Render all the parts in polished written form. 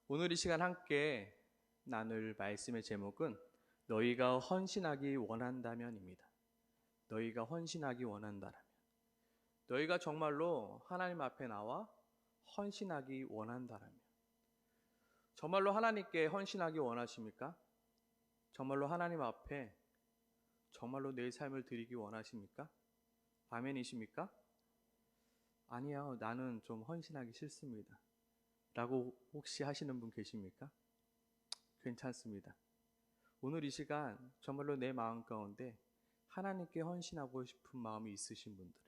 오늘 이 시간 함께 나눌 말씀의 제목은 너희가 헌신하기 원한다면입니다. 너희가 헌신하기 원한다면. 너희가 정말로 하나님 앞에 나와 헌신하기 원한다면. 정말로 하나님께 헌신하기 원하십니까? 정말로 하나님 앞에 정말로 내 삶을 드리기 원하십니까? 아멘이십니까? 아니요, 나는 좀 헌신하기 싫습니다. 라고 혹시 하시는 분 계십니까? 괜찮습니다. 오늘 이 시간 정말로 내 마음 가운데 하나님께 헌신하고 싶은 마음이 있으신 분들,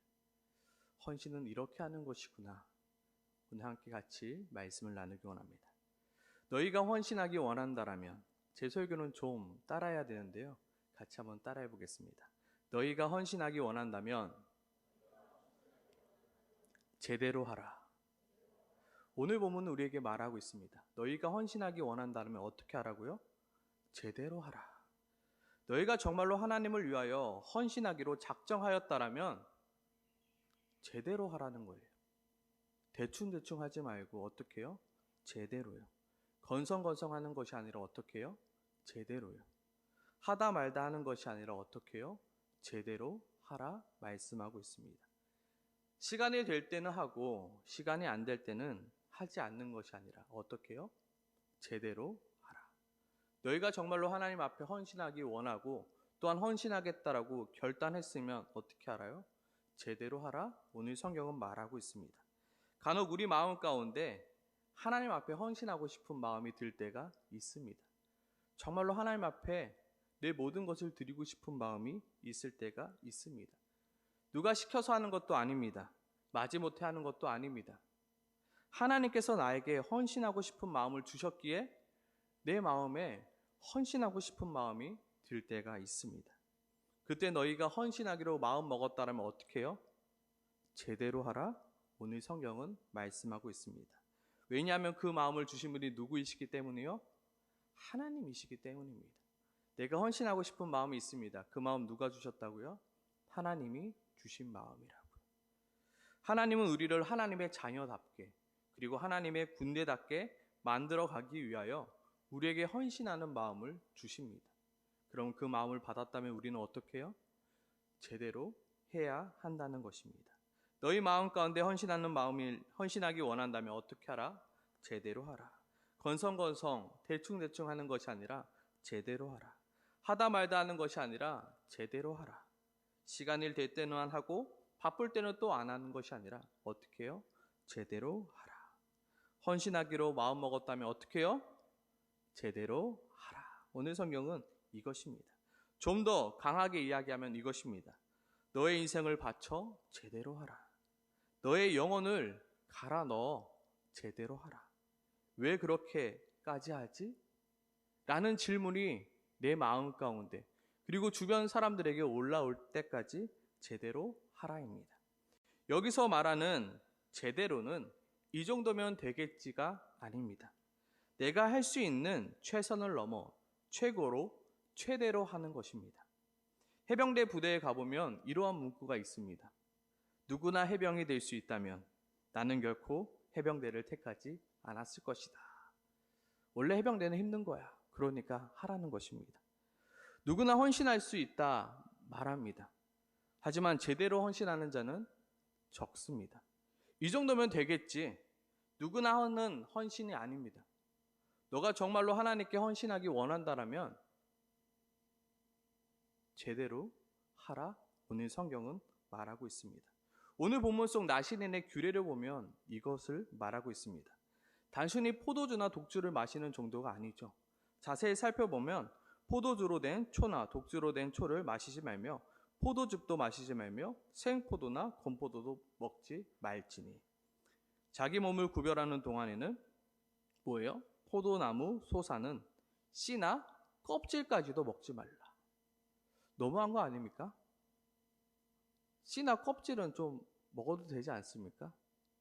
헌신은 이렇게 하는 것이구나. 오늘 함께 같이 말씀을 나누기 원합니다. 너희가 헌신하기 원한다라면 제 설교는 좀 따라해야 되는데요. 같이 한번 따라해 보겠습니다. 너희가 헌신하기 원한다면 제대로 하라. 오늘 본문은 우리에게 말하고 있습니다. 너희가 헌신하기 원한다면 어떻게 하라고요? 제대로 하라. 너희가 정말로 하나님을 위하여 헌신하기로 작정하였다라면 제대로 하라는 거예요. 대충대충 하지 말고 어떻게 해요? 제대로요. 건성건성하는 것이 아니라 어떻게 해요? 제대로요. 하다 말다 하는 것이 아니라 어떻게 해요? 제대로 하라 말씀하고 있습니다. 시간이 될 때는 하고 시간이 안 될 때는 하지 않는 것이 아니라 어떻게 해요? 제대로 하라. 너희가 정말로 하나님 앞에 헌신하기 원하고 또한 헌신하겠다라고 결단했으면 어떻게 하라요? 제대로 하라. 오늘 성경은 말하고 있습니다. 간혹 우리 마음 가운데 하나님 앞에 헌신하고 싶은 마음이 들 때가 있습니다. 정말로 하나님 앞에 내 모든 것을 드리고 싶은 마음이 있을 때가 있습니다. 누가 시켜서 하는 것도 아닙니다. 마지못해 하는 것도 아닙니다. 하나님께서 나에게 헌신하고 싶은 마음을 주셨기에 내 마음에 헌신하고 싶은 마음이 들 때가 있습니다. 그때 너희가 헌신하기로 마음 먹었다면 어떻게 해요? 제대로 하라. 오늘 성경은 말씀하고 있습니다. 왜냐하면 그 마음을 주신 분이 누구이시기 때문이요? 하나님이시기 때문입니다. 내가 헌신하고 싶은 마음이 있습니다. 그 마음 누가 주셨다고요? 하나님이 주신 마음이라고요. 하나님은 우리를 하나님의 자녀답게 그리고 하나님의 군대답게 만들어가기 위하여 우리에게 헌신하는 마음을 주십니다. 그럼 그 마음을 받았다면 우리는 어떻게 해요? 제대로 해야 한다는 것입니다. 너희 마음 가운데 헌신하기 원한다면 어떻게 하라? 제대로 하라. 건성건성 대충대충 하는 것이 아니라 제대로 하라. 하다 말다 하는 것이 아니라 제대로 하라. 시간일 될 때는 하고 바쁠 때는 또 안 하는 것이 아니라 어떻게 해요? 제대로 하라. 헌신하기로 마음 먹었다면 어떻게 해요? 제대로 하라. 오늘 성경은 이것입니다. 좀 더 강하게 이야기하면 이것입니다. 너의 인생을 바쳐 제대로 하라. 너의 영혼을 갈아 넣어 제대로 하라. 왜 그렇게까지 하지? 라는 질문이 내 마음 가운데 그리고 주변 사람들에게 올라올 때까지 제대로 하라입니다. 여기서 말하는 제대로는 이 정도면 되겠지가 아닙니다. 내가 할 수 있는 최선을 넘어 최고로 최대로 하는 것입니다. 해병대 부대에 가보면 이러한 문구가 있습니다. 누구나 해병이 될 수 있다면 나는 결코 해병대를 택하지 않았을 것이다. 원래 해병대는 힘든 거야. 그러니까 하라는 것입니다. 누구나 헌신할 수 있다 말합니다. 하지만 제대로 헌신하는 자는 적습니다. 이 정도면 되겠지. 누구나 하는 헌신이 아닙니다. 너가 정말로 하나님께 헌신하기 원한다면 제대로 하라. 오늘 성경은 말하고 있습니다. 오늘 본문 속 나시린의 규례를 보면 이것을 말하고 있습니다. 단순히 포도주나 독주를 마시는 정도가 아니죠. 자세히 살펴보면 포도주로 된 초나 독주로 된 초를 마시지 말며 포도즙도 마시지 말며 생포도나 건포도도 먹지 말지니. 자기 몸을 구별하는 동안에는 뭐예요? 포도나무 소사는 씨나 껍질까지도 먹지 말라. 너무한 거 아닙니까? 씨나 껍질은 좀 먹어도 되지 않습니까?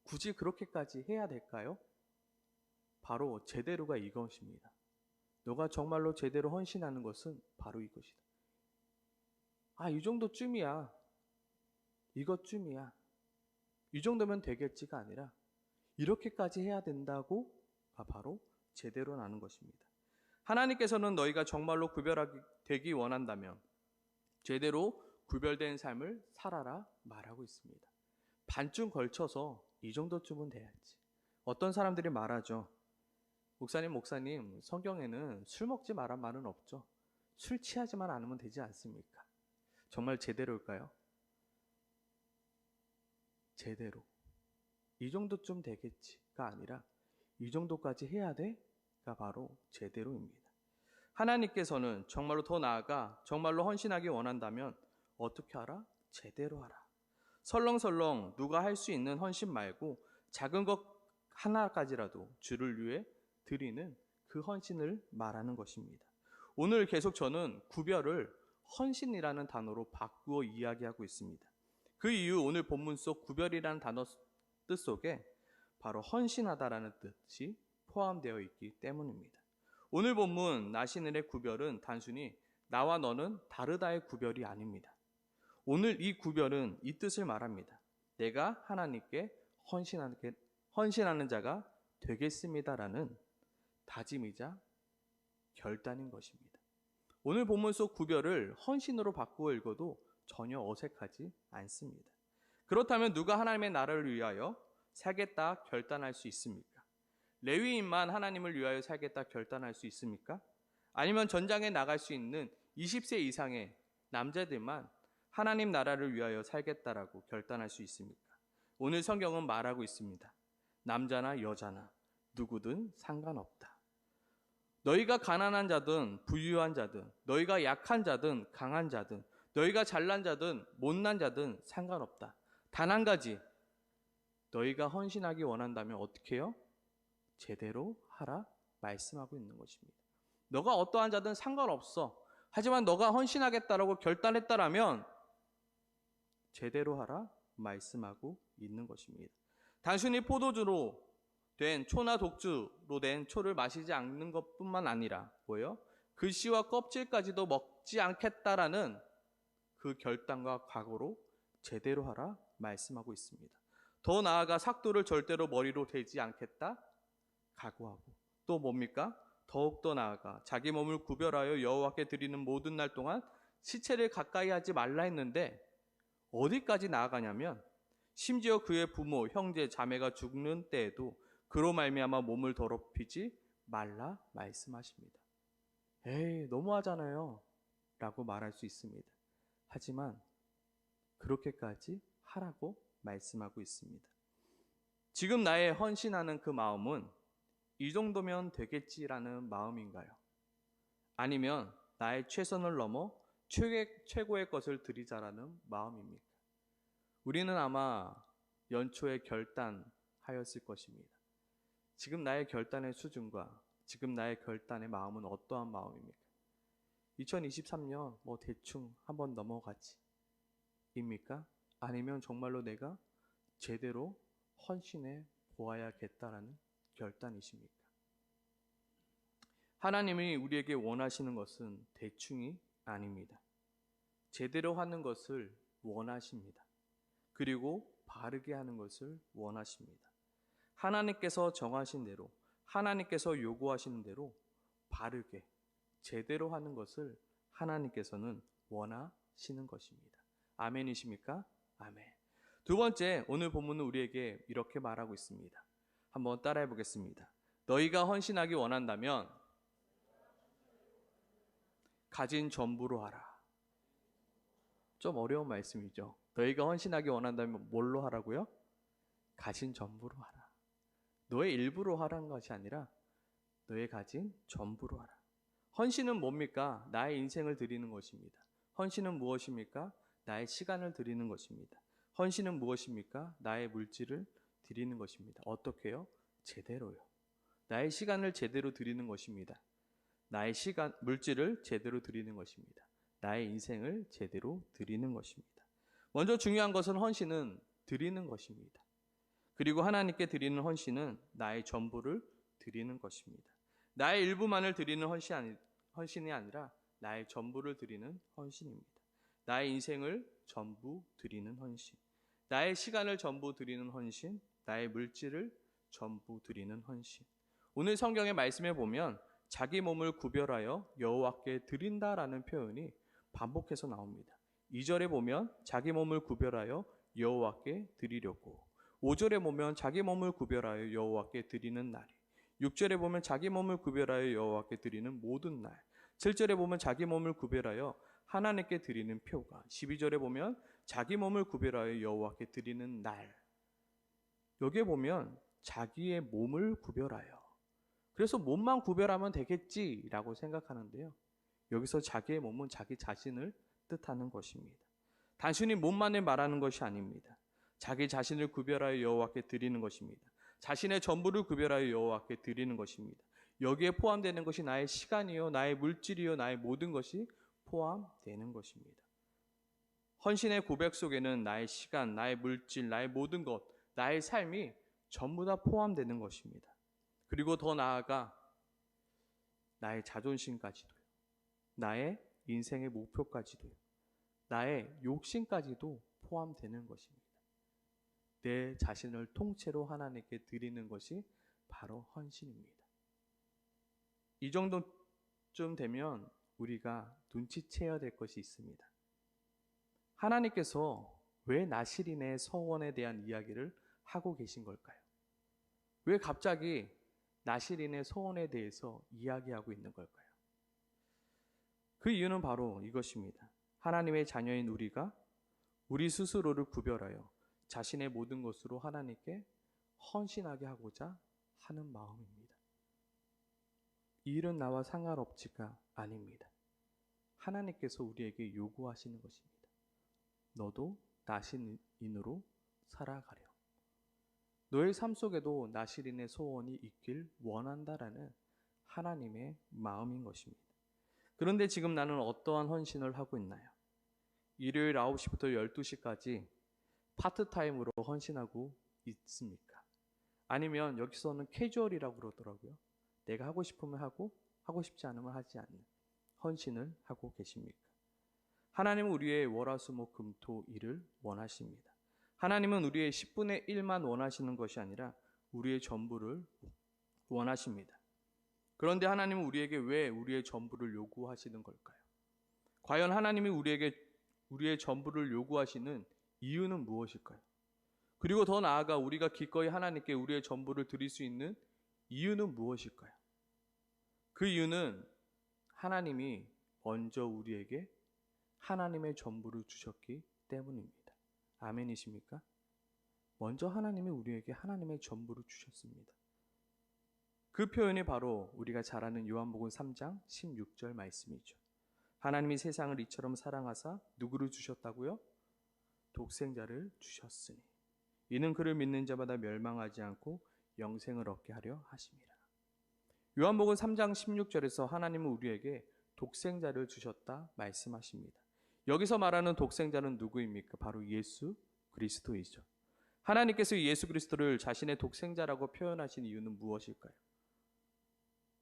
굳이 그렇게까지 해야 될까요? 바로 제대로가 이것입니다. 너가 정말로 제대로 헌신하는 것은 바로 이것이다. 이 정도쯤이야. 이것쯤이야. 이 정도면 되겠지가 아니라 이렇게까지 해야 된다고가 바로 제대로 나는 것입니다. 하나님께서는 너희가 정말로 구별하기 되기 원한다면 제대로 구별된 삶을 살아라 말하고 있습니다. 반쯤 걸쳐서 이 정도쯤은 돼야지. 어떤 사람들이 말하죠. 목사님, 성경에는 술 먹지 마란 말은 없죠. 술 취하지만 않으면 되지 않습니까? 정말 제대로일까요? 제대로. 이 정도쯤 되겠지가 아니라 이 정도까지 해야 돼가 바로 제대로입니다. 하나님께서는 정말로 더 나아가 정말로 헌신하기 원한다면 어떻게 하라? 제대로 하라. 설렁설렁 누가 할 수 있는 헌신 말고 작은 것 하나까지라도 주를 위해 드리는 그 헌신을 말하는 것입니다. 오늘 계속 저는 구별을 헌신이라는 단어로 바꾸어 이야기하고 있습니다. 그 이유 오늘 본문 속 구별이라는 단어 뜻 속에 바로 헌신하다라는 뜻이 포함되어 있기 때문입니다. 오늘 본문 나시늘의 구별은 단순히 나와 너는 다르다의 구별이 아닙니다. 오늘 이 구별은 이 뜻을 말합니다. 내가 하나님께 헌신하는 자가 되겠습니다라는 다짐이자 결단인 것입니다. 오늘 본문 속 구별을 헌신으로 바꾸어 읽어도 전혀 어색하지 않습니다. 그렇다면 누가 하나님의 나라를 위하여 살겠다 결단할 수 있습니까? 레위인만 하나님을 위하여 살겠다 결단할 수 있습니까? 아니면 전장에 나갈 수 있는 20세 이상의 남자들만 하나님 나라를 위하여 살겠다라고 결단할 수 있습니까? 오늘 성경은 말하고 있습니다. 남자나 여자나 누구든 상관없다. 너희가 가난한 자든 부유한 자든 너희가 약한 자든 강한 자든 너희가 잘난 자든 못난 자든 상관없다. 단 한 가지, 너희가 헌신하기 원한다면 어떻게 해요? 제대로 하라 말씀하고 있는 것입니다. 너가 어떠한 자든 상관없어. 하지만 너가 헌신하겠다라고 결단했다라면 제대로 하라 말씀하고 있는 것입니다. 단순히 포도주로 된 초나 독주로 된 초를 마시지 않는 것뿐만 아니라 뭐예요? 그 씨와 껍질까지도 먹지 않겠다라는 그 결단과 각오로 제대로 하라 말씀하고 있습니다. 더 나아가 삭도를 절대로 머리로 대지 않겠다 각오하고 또 뭡니까? 더욱더 나아가 자기 몸을 구별하여 여호와께 드리는 모든 날 동안 시체를 가까이 하지 말라 했는데 어디까지 나아가냐면 심지어 그의 부모, 형제, 자매가 죽는 때에도 그로 말미암아 몸을 더럽히지 말라 말씀하십니다. 에이, 너무하잖아요 라고 말할 수 있습니다. 하지만 그렇게까지 하라고 말씀하고 있습니다. 지금 나의 헌신하는 그 마음은 이 정도면 되겠지라는 마음인가요? 아니면 나의 최선을 넘어 최고의 것을 드리자라는 마음입니까? 우리는 아마 연초에 결단하였을 것입니다. 지금 나의 결단의 수준과 지금 나의 결단의 마음은 어떠한 마음입니까? 2023년 대충 한번 넘어가지 입니까? 아니면 정말로 내가 제대로 헌신해 보아야겠다라는 결단이십니까? 하나님이 우리에게 원하시는 것은 대충이 아닙니다. 제대로 하는 것을 원하십니다. 그리고 바르게 하는 것을 원하십니다. 하나님께서 정하신 대로, 하나님께서 요구하시는 대로 바르게, 제대로 하는 것을 하나님께서는 원하시는 것입니다. 아멘이십니까? 아멘. 두 번째, 오늘 본문은 우리에게 이렇게 말하고 있습니다. 한번 따라해 보겠습니다. 너희가 헌신하기 원한다면 가진 전부로 하라. 좀 어려운 말씀이죠. 너희가 헌신하기 원한다면 뭘로 하라고요? 가진 전부로 하라. 너의 일부로 하라는 것이 아니라 너의 가진 전부로 하라. 헌신은 뭡니까? 나의 인생을 드리는 것입니다. 헌신은 무엇입니까? 나의 시간을 드리는 것입니다. 헌신은 무엇입니까? 나의 물질을 드리는 것입니다. 어떻게요? 제대로요. 나의 시간을 제대로 드리는 것입니다. 나의 물질을 제대로 드리는 것입니다. 나의 인생을 제대로 드리는 것입니다. 먼저 중요한 것은 헌신은 드리는 것입니다. 그리고 하나님께 드리는 헌신은 나의 전부를 드리는 것입니다. 나의 일부만을 드리는 헌신이 아니라 나의 전부를 드리는 헌신입니다. 나의 인생을 전부 드리는 헌신, 나의 시간을 전부 드리는 헌신, 나의 물질을 전부 드리는 헌신. 오늘 성경의 말씀에 보면 자기 몸을 구별하여 여호와께 드린다라는 표현이 반복해서 나옵니다. 2절에 보면 자기 몸을 구별하여 여호와께 드리려고, 5절에 보면 자기 몸을 구별하여 여호와께 드리는 날이, 6절에 보면 자기 몸을 구별하여 여호와께 드리는 모든 날, 7절에 보면 자기 몸을 구별하여 하나님께 드리는 표가, 12절에 보면 자기 몸을 구별하여 여호와께 드리는 날. 여기에 보면 자기의 몸을 구별하여, 그래서 몸만 구별하면 되겠지라고 생각하는데요. 여기서 자기의 몸은 자기 자신을 뜻하는 것입니다. 단순히 몸만을 말하는 것이 아닙니다. 자기 자신을 구별하여 여호와께 드리는 것입니다. 자신의 전부를 구별하여 여호와께 드리는 것입니다. 여기에 포함되는 것이 나의 시간이요, 나의 물질이요, 나의 모든 것이 포함되는 것입니다. 헌신의 고백 속에는 나의 시간, 나의 물질, 나의 모든 것, 나의 삶이 전부 다 포함되는 것입니다. 그리고 더 나아가 나의 자존심까지도요, 나의 인생의 목표까지도요, 나의 욕심까지도 포함되는 것입니다. 내 자신을 통째로 하나님께 드리는 것이 바로 헌신입니다. 이 정도쯤 되면 우리가 눈치채야 될 것이 있습니다. 하나님께서 왜 나실인의 서원에 대한 이야기를 하고 계신 걸까요? 왜 갑자기 나실인의 서원에 대해서 이야기하고 있는 걸까요? 그 이유는 바로 이것입니다. 하나님의 자녀인 우리가 우리 스스로를 구별하여 자신의 모든 것으로 하나님께 헌신하게 하고자 하는 마음입니다. 이 일은 나와 상관없지가 아닙니다. 하나님께서 우리에게 요구하시는 것입니다. 너도 나실인으로 살아가려. 너의 삶 속에도 나실인의 소원이 있길 원한다라는 하나님의 마음인 것입니다. 그런데 지금 나는 어떠한 헌신을 하고 있나요? 일요일 9시부터 12시까지 파트타임으로 헌신하고 있습니까? 아니면 여기서는 캐주얼이라고 그러더라고요. 내가 하고 싶으면 하고 하고 싶지 않으면 하지 않는 헌신을 하고 계십니까? 하나님은 우리의 월화수목금토일을 원하십니다. 하나님은 우리의 10분의 1만 원하시는 것이 아니라 우리의 전부를 원하십니다. 그런데 하나님은 우리에게 왜 우리의 전부를 요구하시는 걸까요? 과연 하나님이 우리에게 우리의 전부를 요구하시는 이유는 무엇일까요? 그리고 더 나아가 우리가 기꺼이 하나님께 우리의 전부를 드릴 수 있는 이유는 무엇일까요? 그 이유는 하나님이 먼저 우리에게 하나님의 전부를 주셨기 때문입니다. 아멘이십니까? 먼저 하나님이 우리에게 하나님의 전부를 주셨습니다. 그 표현이 바로 우리가 잘 아는 요한복음 3장 16절 말씀이죠. 하나님이 세상을 이처럼 사랑하사 누구를 주셨다고요? 독생자를 주셨으니 이는 그를 믿는 자마다 멸망하지 않고 영생을 얻게 하려 하심이라. 요한복음 3장 16절에서 하나님은 우리에게 독생자를 주셨다 말씀하십니다. 여기서 말하는 독생자는 누구입니까? 바로 예수 그리스도이죠. 하나님께서 예수 그리스도를 자신의 독생자라고 표현하신 이유는 무엇일까요?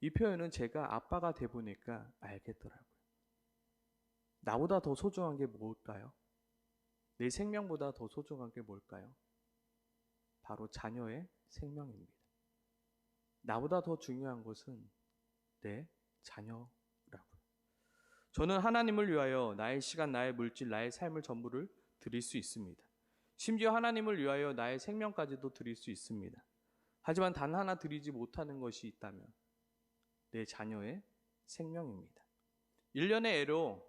이 표현은 제가 아빠가 돼 보니까 알겠더라고요. 나보다 더 소중한 게 뭘까요? 내 생명보다 더 소중한 게 뭘까요? 바로 자녀의 생명입니다. 나보다 더 중요한 것은 내 자녀라고요. 저는 하나님을 위하여 나의 시간, 나의 물질, 나의 삶을 전부를 드릴 수 있습니다. 심지어 하나님을 위하여 나의 생명까지도 드릴 수 있습니다. 하지만 단 하나 드리지 못하는 것이 있다면 내 자녀의 생명입니다. 1년의 애로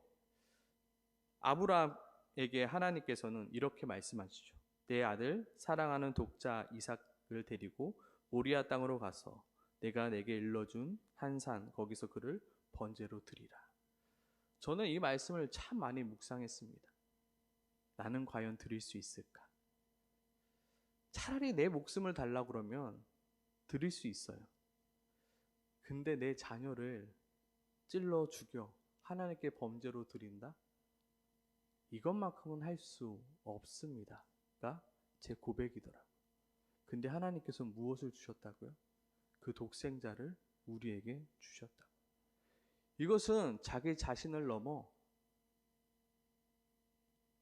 아브라함에게 하나님께서는 이렇게 말씀하시죠. 내 아들 사랑하는 독자 이삭을 데리고 모리아 땅으로 가서 내가 내게 일러준 한 산 거기서 그를 번제로 드리라. 저는 이 말씀을 참 많이 묵상했습니다. 나는 과연 드릴 수 있을까? 차라리 내 목숨을 달라고 그러면 드릴 수 있어요. 근데 내 자녀를 찔러 죽여 하나님께 범죄로 드린다? 이것만큼은 할 수 없습니다가 제 고백이더라고요. 근데 하나님께서 무엇을 주셨다고요? 그 독생자를 우리에게 주셨다고. 이것은 자기 자신을 넘어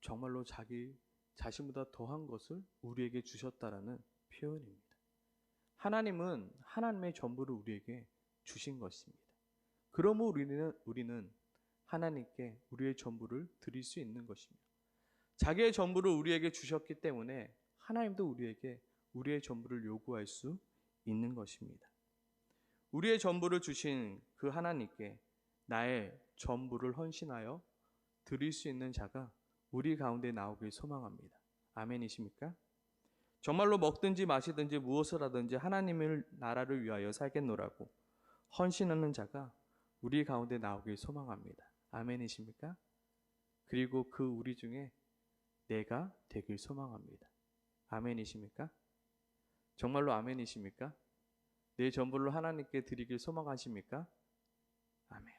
정말로 자기 자신보다 더한 것을 우리에게 주셨다라는 표현입니다. 하나님은 하나님의 전부를 우리에게 주신 것입니다. 그러므로 우리는 하나님께 우리의 전부를 드릴 수 있는 것입니다. 자기의 전부를 우리에게 주셨기 때문에 하나님도 우리에게 우리의 전부를 요구할 수 있는 것입니다. 우리의 전부를 주신 그 하나님께 나의 전부를 헌신하여 드릴 수 있는 자가 우리 가운데 나오길 소망합니다. 아멘이십니까? 정말로 먹든지 마시든지 무엇을 하든지 하나님의 나라를 위하여 살겠노라고 헌신하는 자가 우리 가운데 나오길 소망합니다. 아멘이십니까? 그리고 그 우리 중에 내가 되길 소망합니다. 아멘이십니까? 정말로 아멘이십니까? 내 전부를 하나님께 드리길 소망하십니까? 아멘.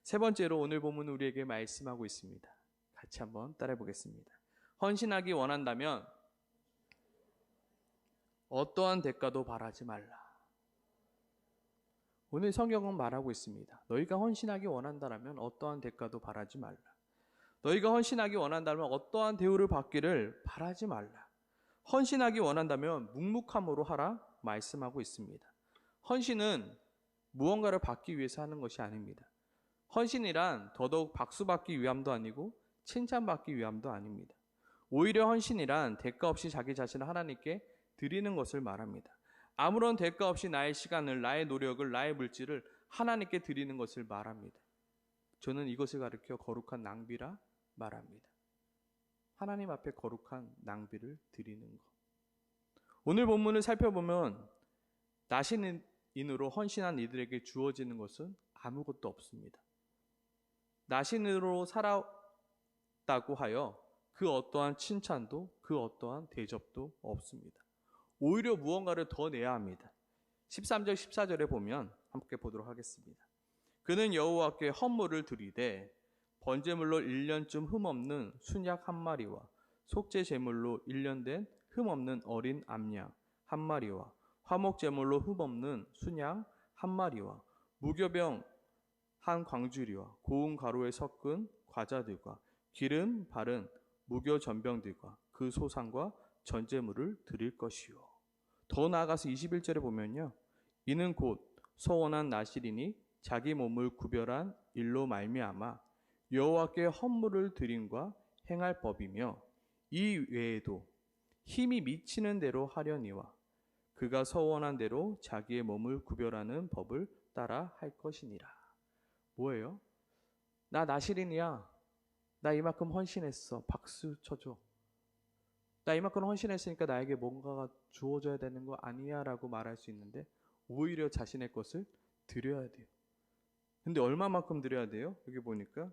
세 번째로 오늘 본문은 우리에게 말씀하고 있습니다. 같이 한번 따라해 보겠습니다. 헌신하기 원한다면 어떠한 대가도 바라지 말라. 오늘 성경은 말하고 있습니다. 너희가 헌신하기 원한다면 어떠한 대가도 바라지 말라. 너희가 헌신하기 원한다면 어떠한 대우를 받기를 바라지 말라. 헌신하기 원한다면 묵묵함으로 하라 말씀하고 있습니다. 헌신은 무언가를 받기 위해서 하는 것이 아닙니다. 헌신이란 더더욱 박수받기 위함도 아니고 칭찬받기 위함도 아닙니다. 오히려 헌신이란 대가 없이 자기 자신을 하나님께 드리는 것을 말합니다. 아무런 대가 없이 나의 시간을, 나의 노력을, 나의 물질을 하나님께 드리는 것을 말합니다. 저는 이것을 가리켜 거룩한 낭비라 말합니다. 하나님 앞에 거룩한 낭비를 드리는 것. 오늘 본문을 살펴보면 나신인으로 헌신한 이들에게 주어지는 것은 아무것도 없습니다. 나신으로 살았다고 하여 그 어떠한 칭찬도 그 어떠한 대접도 없습니다. 오히려 무언가를 더 내야 합니다. 13절 14절에 보면 함께 보도록 하겠습니다. 그는 여호와께 헌물을 드리되 번제물로 1년쯤 흠없는 순양 한 마리와 속죄 제물로 1년 된 흠없는 어린 암양 한 마리와 화목 제물로 흠없는 순양 한 마리와 무교병 한 광주리와 고운 가루에 섞은 과자들과 기름 바른 무교 전병들과 그 소상과 전제물을 드릴 것이요. 더 나아가서 21절에 보면요. 이는 곧 서원한 나실이니 자기 몸을 구별한 일로 말미암아 여호와께 헌물을 드림과 행할 법이며 이 외에도 힘이 미치는 대로 하려니와 그가 서원한 대로 자기의 몸을 구별하는 법을 따라 할 것이니라. 뭐예요? 나 나실인이야. 나 이만큼 헌신했어. 박수 쳐줘. 나 이만큼 헌신했으니까 나에게 뭔가가 주어져야 되는 거 아니야 라고 말할 수 있는데 오히려 자신의 것을 드려야 돼요. 근데 얼마만큼 드려야 돼요? 여기 보니까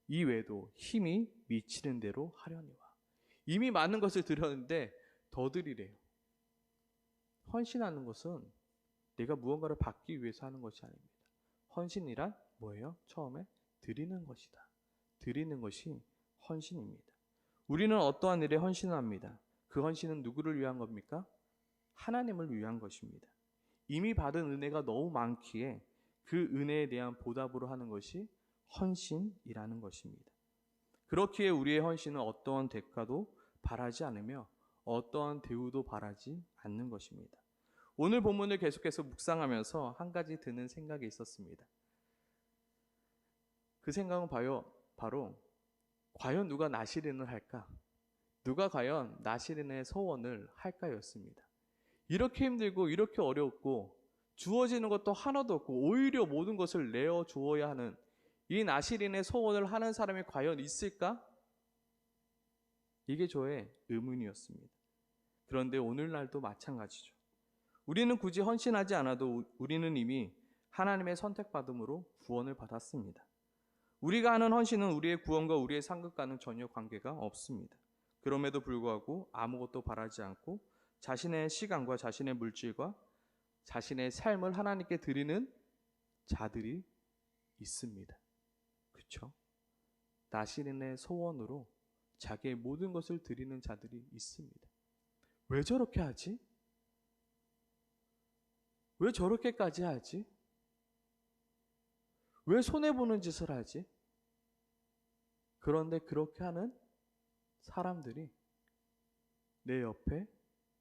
이 외에도 힘이 미치는 대로 하려니와. 이미 많은 것을 드렸는데 더 드리래요. 헌신하는 것은 내가 무언가를 받기 위해서 하는 것이 아닙니다. 헌신이란 뭐예요? 처음에 드리는 것이다. 드리는 것이 헌신입니다. 우리는 어떠한 일에 헌신을 합니다. 그 헌신은 누구를 위한 겁니까? 하나님을 위한 것입니다. 이미 받은 은혜가 너무 많기에 그 은혜에 대한 보답으로 하는 것이 헌신이라는 것입니다. 그렇기에 우리의 헌신은 어떠한 대가도 바라지 않으며 어떠한 대우도 바라지 않는 것입니다. 오늘 본문을 계속해서 묵상하면서 한 가지 드는 생각이 있었습니다. 그 생각은 바로 과연 누가 나실인을 할까? 누가 과연 나실인의 소원을 할까였습니다. 이렇게 힘들고 이렇게 어렵고 주어지는 것도 하나도 없고 오히려 모든 것을 내어 주어야 하는 이 나실인의 소원을 하는 사람이 과연 있을까? 이게 저의 의문이었습니다. 그런데 오늘날도 마찬가지죠. 우리는 굳이 헌신하지 않아도 우리는 이미 하나님의 선택받음으로 구원을 받았습니다. 우리가 하는 헌신은 우리의 구원과 우리의 상급과는 전혀 관계가 없습니다. 그럼에도 불구하고 아무것도 바라지 않고 자신의 시간과 자신의 물질과 자신의 삶을 하나님께 드리는 자들이 있습니다. 그렇죠? 나실인의 소원으로 자기의 모든 것을 드리는 자들이 있습니다. 왜 저렇게 하지? 왜 저렇게까지 하지? 왜 손해보는 짓을 하지? 그런데 그렇게 하는 사람들이 내 옆에,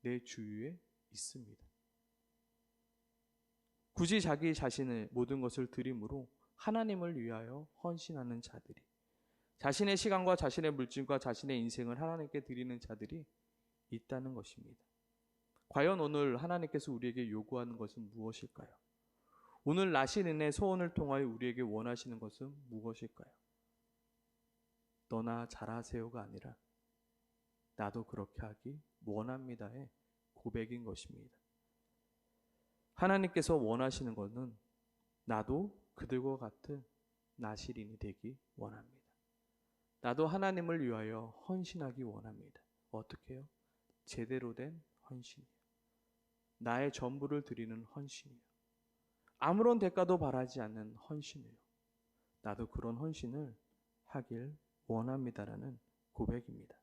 내 주위에 있습니다. 굳이 자기 자신의 모든 것을 드림으로 하나님을 위하여 헌신하는 자들이, 자신의 시간과 자신의 물질과 자신의 인생을 하나님께 드리는 자들이 있다는 것입니다. 과연 오늘 하나님께서 우리에게 요구하는 것은 무엇일까요? 오늘 나신 은혜 소원을 통하여 우리에게 원하시는 것은 무엇일까요? 너나 잘하세요가 아니라 나도 그렇게 하기 원합니다의 고백인 것입니다. 하나님께서 원하시는 것은 나도 그들과 같은 나실인이 되기 원합니다. 나도 하나님을 위하여 헌신하기 원합니다. 어떻게 해요? 제대로 된 헌신이요. 나의 전부를 드리는 헌신이요. 아무런 대가도 바라지 않는 헌신이요. 나도 그런 헌신을 하길 원합니다라는 고백입니다.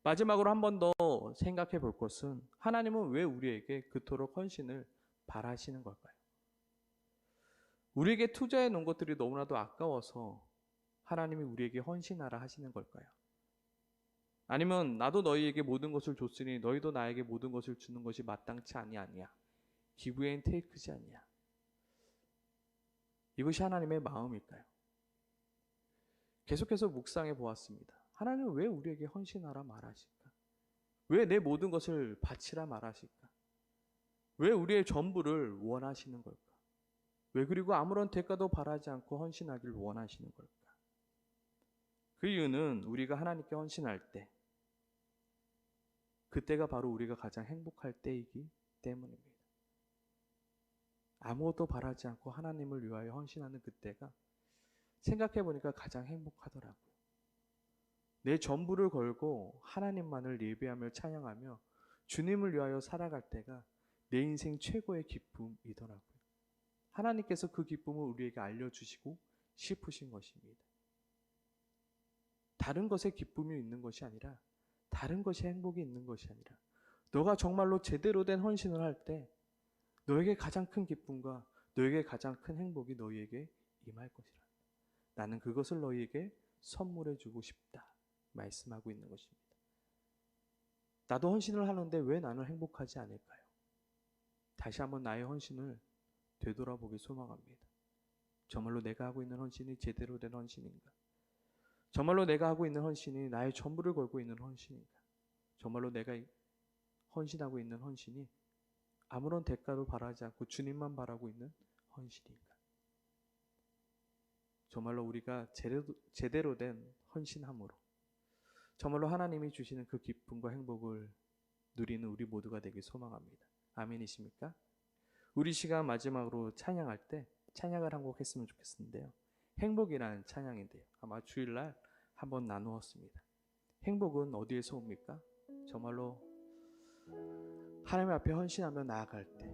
마지막으로 한 번 더 생각해 볼 것은 하나님은 왜 우리에게 그토록 헌신을 바라시는 걸까요? 우리에게 투자해 놓은 것들이 너무나도 아까워서 하나님이 우리에게 헌신하라 하시는 걸까요? 아니면 나도 너희에게 모든 것을 줬으니 너희도 나에게 모든 것을 주는 것이 마땅치 아니하냐? 기브 앤 테이크지 않냐? 이것이 하나님의 마음일까요? 계속해서 묵상해 보았습니다. 하나님은 왜 우리에게 헌신하라 말하실까? 왜 내 모든 것을 바치라 말하실까? 왜 우리의 전부를 원하시는 걸까? 왜 그리고 아무런 대가도 바라지 않고 헌신하기를 원하시는 걸까? 그 이유는 우리가 하나님께 헌신할 때, 그때가 바로 우리가 가장 행복할 때이기 때문입니다. 아무것도 바라지 않고 하나님을 위하여 헌신하는 그때가 생각해 보니까 가장 행복하더라고요. 내 전부를 걸고 하나님만을 예배하며 찬양하며 주님을 위하여 살아갈 때가 내 인생 최고의 기쁨이더라고요. 하나님께서 그 기쁨을 우리에게 알려주시고 싶으신 것입니다. 다른 것에 기쁨이 있는 것이 아니라, 다른 것에 행복이 있는 것이 아니라, 너가 정말로 제대로 된 헌신을 할 때 너에게 가장 큰 기쁨과 너에게 가장 큰 행복이 너희에게 임할 것이라. 나는 그것을 너희에게 선물해 주고 싶다 말씀하고 있는 것입니다. 나도 헌신을 하는데 왜 나는 행복하지 않을까요? 다시 한번 나의 헌신을 되돌아보기 소망합니다. 정말로 내가 하고 있는 헌신이 제대로 된 헌신인가? 정말로 내가 하고 있는 헌신이 나의 전부를 걸고 있는 헌신인가? 정말로 내가 헌신하고 있는 헌신이 아무런 대가도 바라지 않고 주님만 바라고 있는 헌신인가? 정말로 우리가 제대로 된 헌신함으로 정말로 하나님이 주시는 그 기쁨과 행복을 누리는 우리 모두가 되길 소망합니다. 아멘이십니까? 우리 시간 마지막으로 찬양할 때 찬양을 한 곡 했으면 좋겠는데요. 행복이라는 찬양인데요. 아마 주일날 한번 나누었습니다. 행복은 어디에서 옵니까? 정말로 하나님 앞에 헌신하며 나아갈 때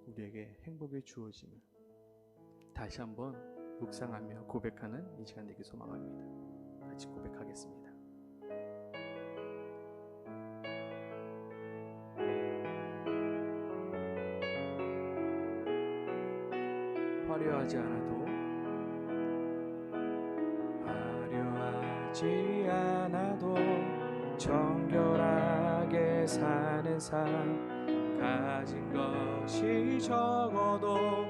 우리에게 행복이 주어짐을 다시 한번 묵상하며 고백하는 이 시간 되길 소망합니다. 같이 고백하겠습니다. 화려하지 않아도 정결하게 사는 삶, 가진 것이 적어도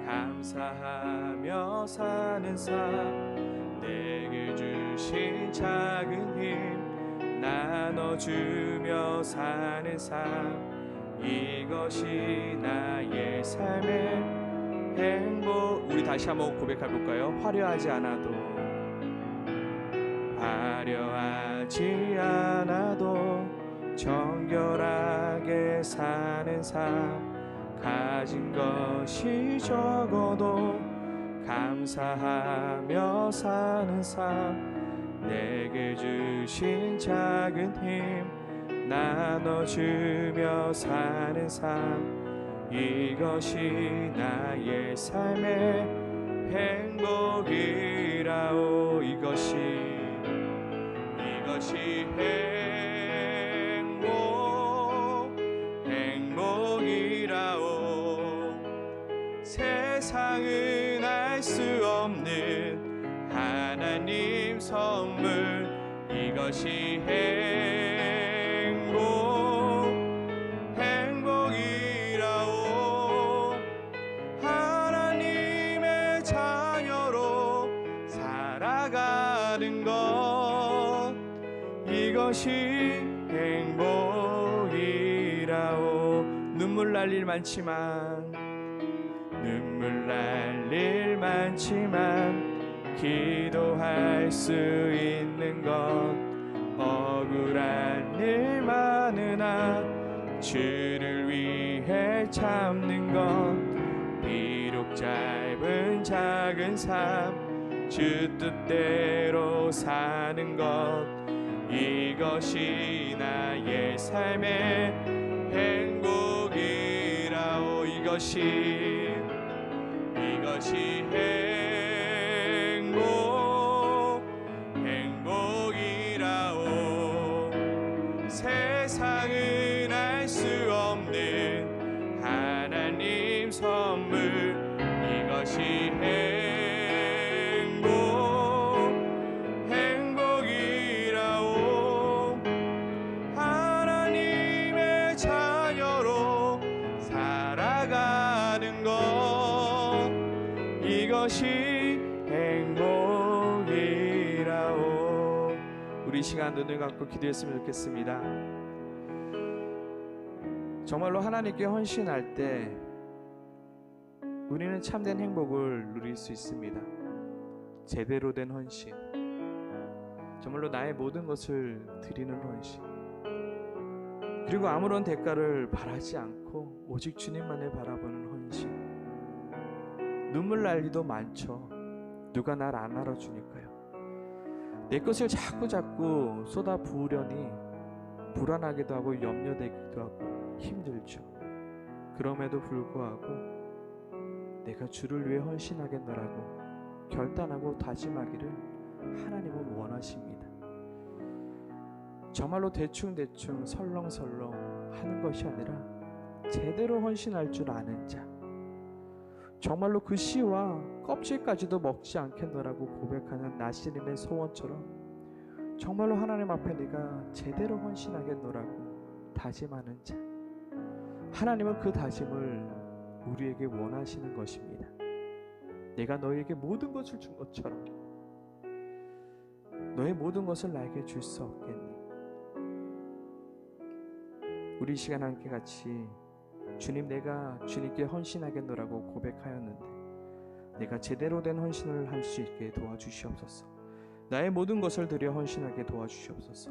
감사하며 사는 삶, 내게 주신 작은 힘 나눠주며 사는 삶, 이것이 나의 삶의 행복. 우리 다시 한번 고백해볼까요? 화려하지 않아도 정결하게 사는 삶, 가진 것이 적어도 감사하며 사는 삶, 내게 주신 작은 힘 나눠주며 사는 삶, 이것이 나의 삶의 행복이라오. 이것이 행복이라오. 세상은 알 수 없는 하나님 선물, 이것이 행복이라오. 살아가는 것 이것이 행복이라오. 눈물 날 일 많지만 기도할 수 있는 것 억울한 일 많으나 주를 위해 참는 것 비록 짧은 작은 삶 주 뜻대로 사는 것 이것이 나의 삶의 행복이라오. 이것이 행복이라오. 세상은 알 수 없는 하나님 선물 이것이 행복이라오. 하나님의 자녀로 살아가는 것 이것이 행복이라오. 우리 시간 눈을 감고 기도했으면 좋겠습니다. 정말로 하나님께 헌신할 때 우리는 참된 행복을 누릴 수 있습니다. 제대로 된 헌신, 정말로 나의 모든 것을 드리는 헌신, 그리고 아무런 대가를 바라지 않고 오직 주님만을 바라보는 헌신. 눈물 날 일도 많죠. 누가 날 안 알아주니까요. 내 것을 자꾸 쏟아 부으려니 불안하기도 하고 염려되기도 하고 힘들죠. 그럼에도 불구하고 내가 주를 위해 헌신하겠노라고 결단하고 다짐하기를 하나님은 원하십니다. 정말로 대충 설렁설렁 하는 것이 아니라 제대로 헌신할 줄 아는 자, 정말로 그 씨와 껍질까지도 먹지 않겠노라고 고백하는 나시린의 소원처럼 정말로 하나님 앞에 내가 제대로 헌신하겠노라고 다짐하는 자, 하나님은 그 다짐을 우리에게 원하시는 것입니다. 내가 너에게 모든 것을 준 것처럼 너의 모든 것을 나에게 줄 수 없겠니? 우리 이 시간 함께 같이 주님, 내가 주님께 헌신하겠노라고 고백하였는데 내가 제대로 된 헌신을 할 수 있게 도와주시옵소서. 나의 모든 것을 드려 헌신하게 도와주시옵소서.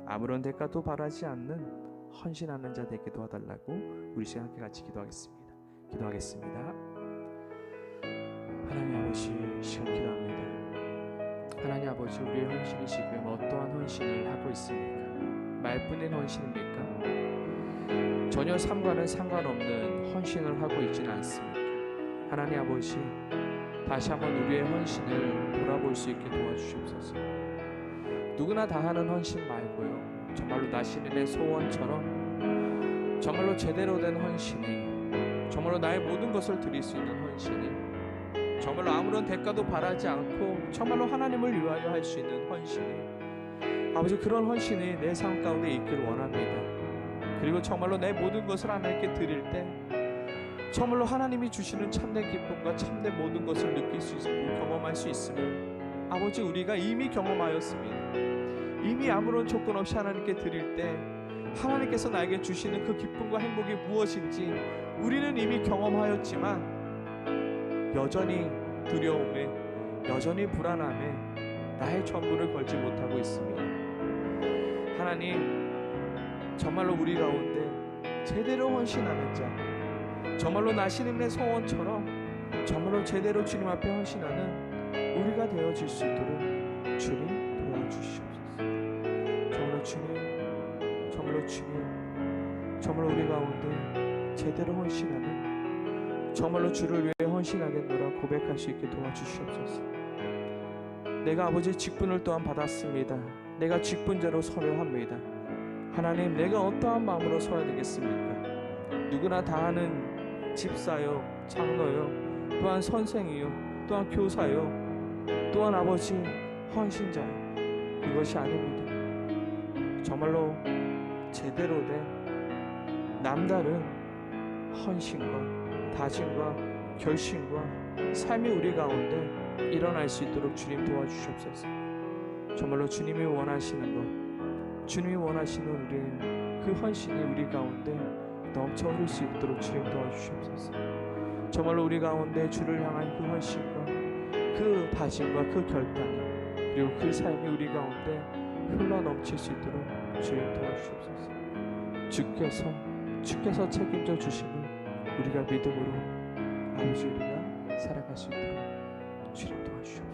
아무런 대가도 바라지 않는 헌신하는 자 되게 도와달라고 우리 시간 함께 같이 기도하겠습니다. 하나님 아버지, 시간 기도합니다. 하나님 아버지, 우리의 헌신이 지금 어떠한 헌신을 하고 있습니까? 말뿐인 헌신입니까? 전혀 삶과는 상관없는 헌신을 하고 있지는 않습니까? 하나님 아버지, 다시 한번 우리의 헌신을 돌아볼 수 있게 도와주시옵소서. 누구나 다 하는 헌신 말고요, 정말로 나시린의 소원처럼 정말로 제대로 된 헌신이, 정말로 나의 모든 것을 드릴 수 있는 헌신이, 정말로 아무런 대가도 바라지 않고 정말로 하나님을 위하여 할 수 있는 헌신이, 아버지, 그런 헌신이 내 삶 가운데 있기를 원합니다. 그리고 정말로 내 모든 것을 하나님께 드릴 때 정말로 하나님이 주시는 참된 기쁨과 참된 모든 것을 느낄 수 있고 경험할 수 있음을 아버지, 우리가 이미 경험하였습니다. 이미 아무런 조건 없이 하나님께 드릴 때 하나님께서 나에게 주시는 그 기쁨과 행복이 무엇인지 우리는 이미 경험하였지만 여전히 두려움에, 여전히 불안함에 나의 전부를 걸지 못하고 있습니다. 하나님, 정말로 우리 가운데 제대로 헌신하는 자, 정말로 나시린의 소원처럼 정말로 제대로 주님 앞에 헌신하는 우리가 되어질 수 있도록 주님 도와주시옵소서. 정말로 주님, 정말로 우리 가운데 제대로 헌신하는, 정말로 주를 위해 헌신하겠노라 고백할 수 있게 도와주시옵소서. 내가 아버지 직분을 또한 받았습니다. 내가 직분자로 서려 합니다. 하나님, 내가 어떠한 마음으로 서야 되겠습니까? 누구나 다 하는 집사요, 장로요, 또한 선생이요, 또한 교사요, 또한 아버지 헌신자요, 그것이 아닙니다. 정말로 제대로 된 남다른 헌신과 다짐과 결심과 삶이 우리 가운데 일어날 수 있도록 주님 도와주시옵소서. 정말로 주님이 원하시는 것, 주님이 원하시는 우리의 그 헌신이 우리 가운데 넘쳐 흐를 수 있도록 주님 도와주시옵소서. 정말로 우리 가운데 주를 향한 그 헌신과 그 다짐과 그 결단이, 그리고 그 삶이 우리 가운데 흘러 넘칠 수 있도록 주님 도와주시옵소서. 주께서 책임져 주심을 우리가 믿음으로 아버지 우리가 살아갈 수 있도록 주님 도와주시옵소서.